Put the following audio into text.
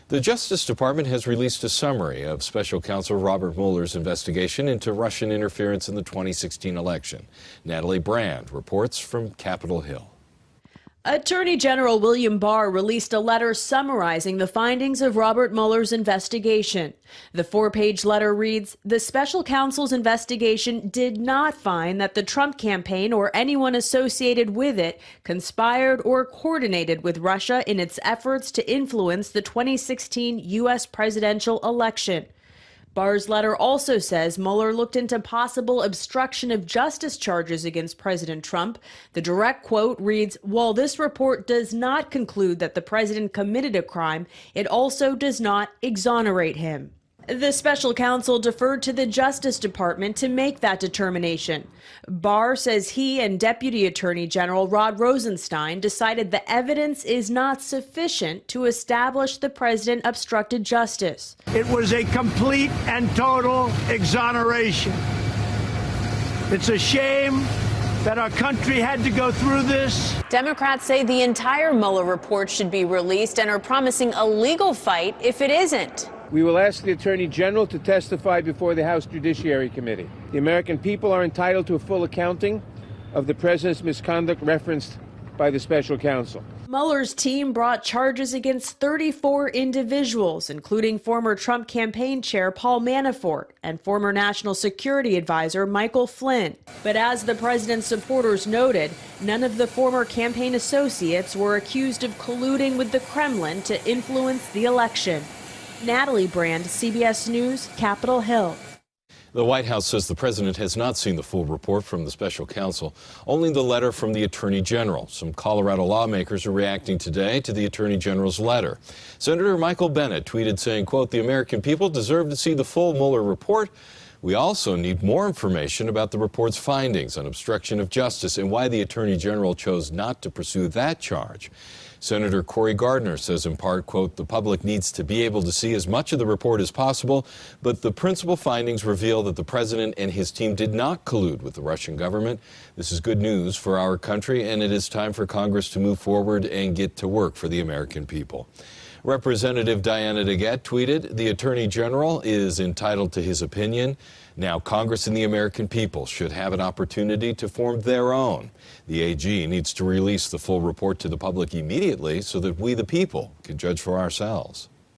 The Justice Department has released a summary of Special Counsel Robert Mueller's investigation into Russian interference in the 2016 election. Natalie Brand reports from Capitol Hill. Attorney General William Barr released a letter summarizing the findings of Robert Mueller's investigation. The 4-page letter reads, "The special counsel's investigation did not find that the Trump campaign or anyone associated with it conspired or coordinated with Russia in its efforts to influence the 2016 U.S. presidential election." Barr's letter also says Mueller looked into possible obstruction of justice charges against President Trump. The direct quote reads, "While this report does not conclude that the president committed a crime, it also does not exonerate him." The special counsel deferred to the Justice Department to make that determination. Barr says he and Deputy Attorney General Rod Rosenstein decided the evidence is not sufficient to establish the president obstructed justice. It was a complete and total exoneration. It's a shame that our country had to go through this. Democrats say the entire Mueller report should be released and are promising a legal fight if it isn't. We will ask the Attorney General to testify before the House Judiciary Committee. The American people are entitled to a full accounting of the president's misconduct referenced by the special counsel. Mueller's team brought charges against 34 individuals, including former Trump campaign chair Paul Manafort and former National Security Advisor Michael Flynn. But as the president's supporters noted, none of the former campaign associates were accused of colluding with the Kremlin to influence the election. Natalie Brand, CBS News, Capitol Hill. The White House says the president has not seen the full report from the special counsel, only the letter from the Attorney General. Some Colorado lawmakers are reacting today to the Attorney General's letter. Senator Michael Bennet tweeted saying, quote, "The American people deserve to see the full Mueller report. We also need more information about the report's findings on obstruction of justice and why the Attorney General chose not to pursue that charge." Senator Cory Gardner says in part, quote, "The public needs to be able to see as much of the report as possible, but the principal findings reveal that the president and his team did not collude with the Russian government. This is good news for our country, and it is time for Congress to move forward and get to work for the American people." Representative Diana DeGette tweeted, "The Attorney General is entitled to his opinion. Now Congress and the American people should have an opportunity to form their own. The AG needs to release the full report to the public immediately so that we, the people, can judge for ourselves."